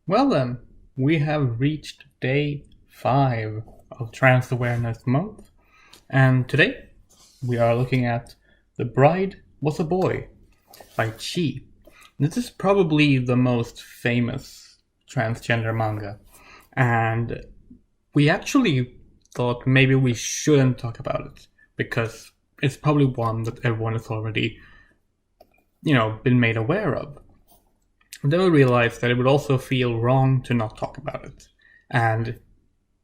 Well then, we have reached day 5 of Trans Awareness Month, and today we are looking at The Bride Was a Boy by Chii. This is probably the most famous transgender manga, and we actually thought maybe we shouldn't talk about it because it's probably one that everyone has already, been made aware of. Then we realized that it would also feel wrong to not talk about it. And,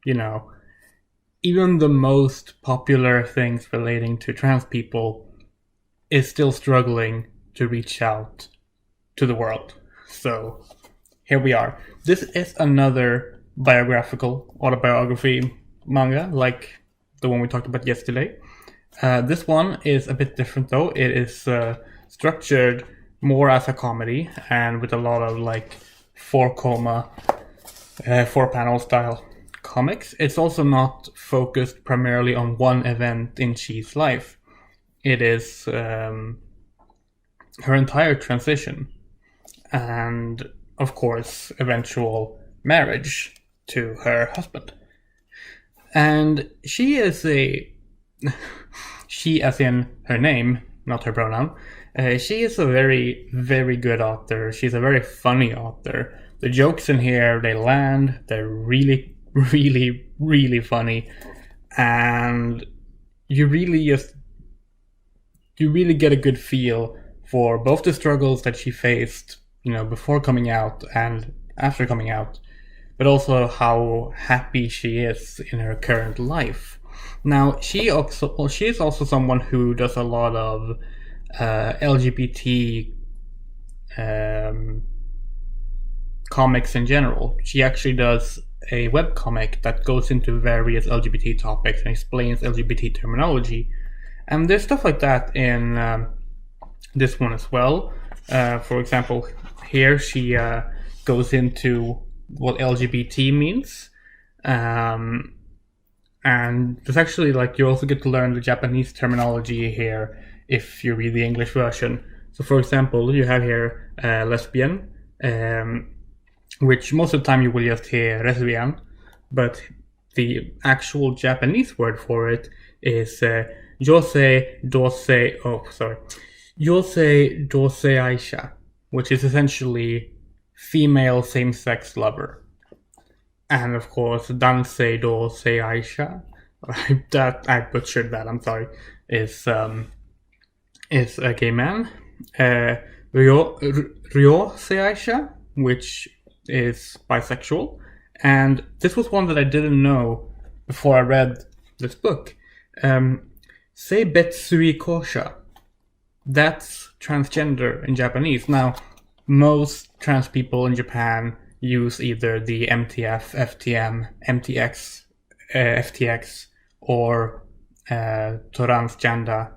you know, even the most popular things relating to trans people is still struggling to reach out to the world. So here we are. This is another autobiography manga, like the one we talked about yesterday. This one is a bit different though. It is structured more as a comedy and with a lot of like four panel style comics. It's also not focused primarily on one event in Chii's life. It is her entire transition and, of course, eventual marriage to her husband. And she as in her name, not her pronoun, she is a very, very good author. She's a very funny author. The jokes in here, they land. They're really, really, really funny. And you really get a good feel for both the struggles that she faced, before coming out and after coming out, but also how happy she is in her current life. Now, she is also someone who does a lot of LGBT comics in general. She actually does a webcomic that goes into various LGBT topics and explains LGBT terminology. And there's stuff like that in this one as well. For example, here she goes into what LGBT means. And there's actually, you also get to learn the Japanese terminology here if you read the English version. So, for example, you have here lesbian, which most of the time you will just hear lesbian, but the actual Japanese word for it is yosei dosei aisha, which is essentially female same-sex lover. And of course, dansei dosei aisha, that I butchered that, I'm sorry, is a gay man. Ryo Seaisha, which is bisexual. And this was one that I didn't know before I read this book. Seibetsui Kosha. That's transgender in Japanese. Now, most trans people in Japan use either the MTF, FTM, MTX, FTX, or transgender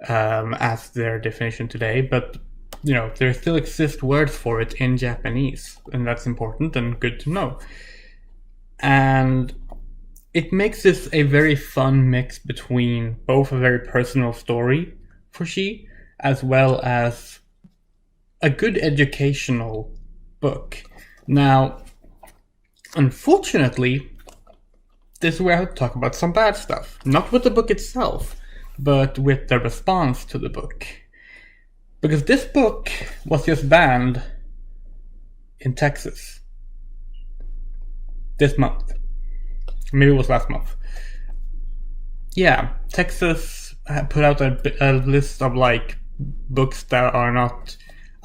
as their definition today, but there still exist words for it in Japanese, and that's important and good to know. And it makes this a very fun mix between both a very personal story for she, as well as a good educational book. Now, unfortunately, this is where I have to talk about some bad stuff. Not with the book itself, but with the response to the book. Because this book was just banned in Texas this month. Maybe it was last month. Yeah, Texas put out a list of books that are not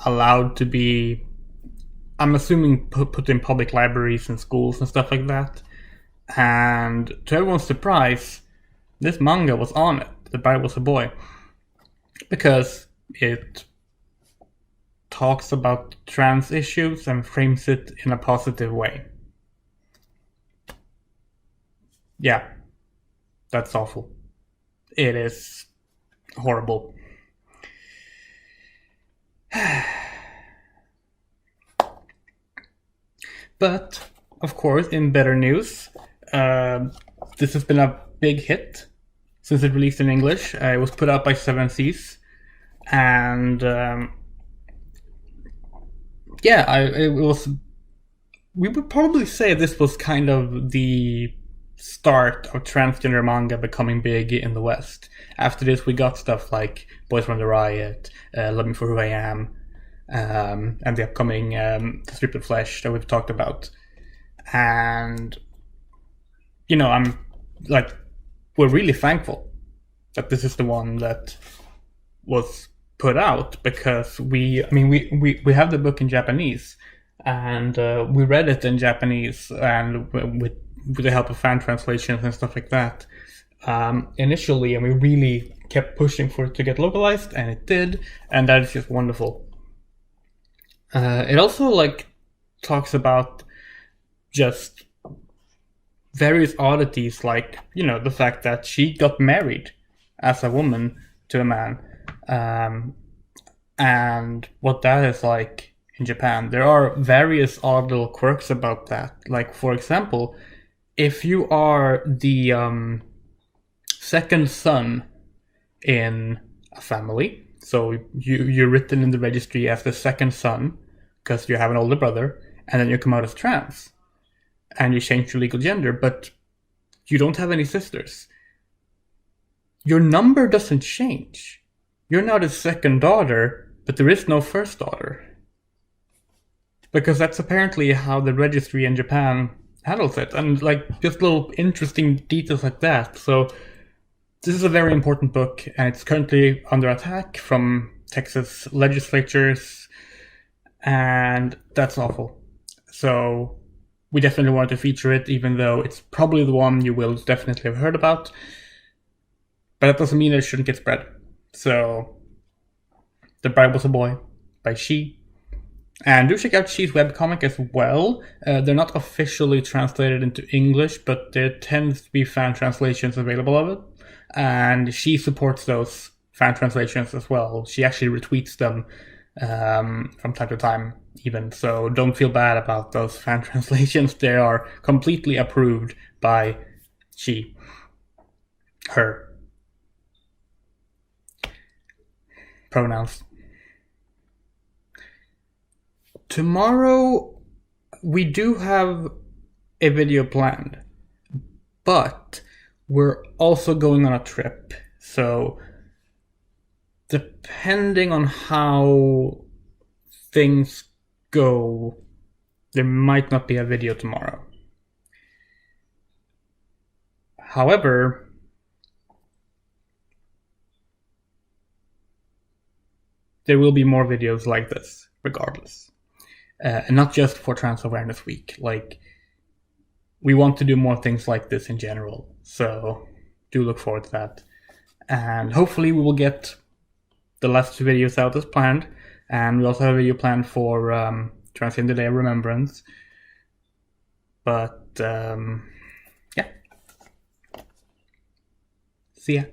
allowed to be, I'm assuming, put in public libraries and schools and stuff like that. And to everyone's surprise, this manga was on it. The Bride Was a Boy, because it talks about trans issues and frames it in a positive way. Yeah, that's awful. It is horrible. But, of course, in better news, this has been a big hit since it released in English. It was put out by Seven Seas, and it was we would probably say this was kind of the start of transgender manga becoming big in the West. After this, we got stuff like Boys from the Riot, Love Me for Who I Am, and the upcoming Stripped Flesh that we've talked about. And, you know, we're really thankful that this is the one that was put out, because we have the book in Japanese, and we read it in Japanese, and with the help of fan translations and stuff like that initially, and we really kept pushing for it to get localized, and it did, and that is just wonderful. It also talks about just various oddities, like, you know, the fact that she got married as a woman to a man, and what that is like in Japan. There are various odd little quirks about that. Like, for example, if you are the second son in a family, so you're written in the registry as the second son because you have an older brother, and then you come out as trans, and you change your legal gender, but you don't have any sisters, your number doesn't change. You're now the second daughter, but there is no first daughter. Because that's apparently how the registry in Japan handles it. And just little interesting details like that. So this is a very important book, and it's currently under attack from Texas legislatures, and that's awful. So we definitely wanted to feature it, even though it's probably the one you will definitely have heard about. But that doesn't mean it shouldn't get spread. So, The Bride Was a Boy by Chii. And do check out Chii's webcomic as well. They're not officially translated into English, but there tends to be fan translations available of it. And she supports those fan translations as well. She actually retweets them from time to time, even. So don't feel bad about those fan translations. They are completely approved by Chii. Her. Pronouns. Tomorrow we do have a video planned, but we're also going on a trip. So depending on how things go, there might not be a video tomorrow. However, there will be more videos like this, regardless. And not just for Trans Awareness Week. We want to do more things like this in general. So do look forward to that. And hopefully we will get the last two videos out as planned. And we also have a video planned for Transgender Day of Remembrance. But, yeah. See ya.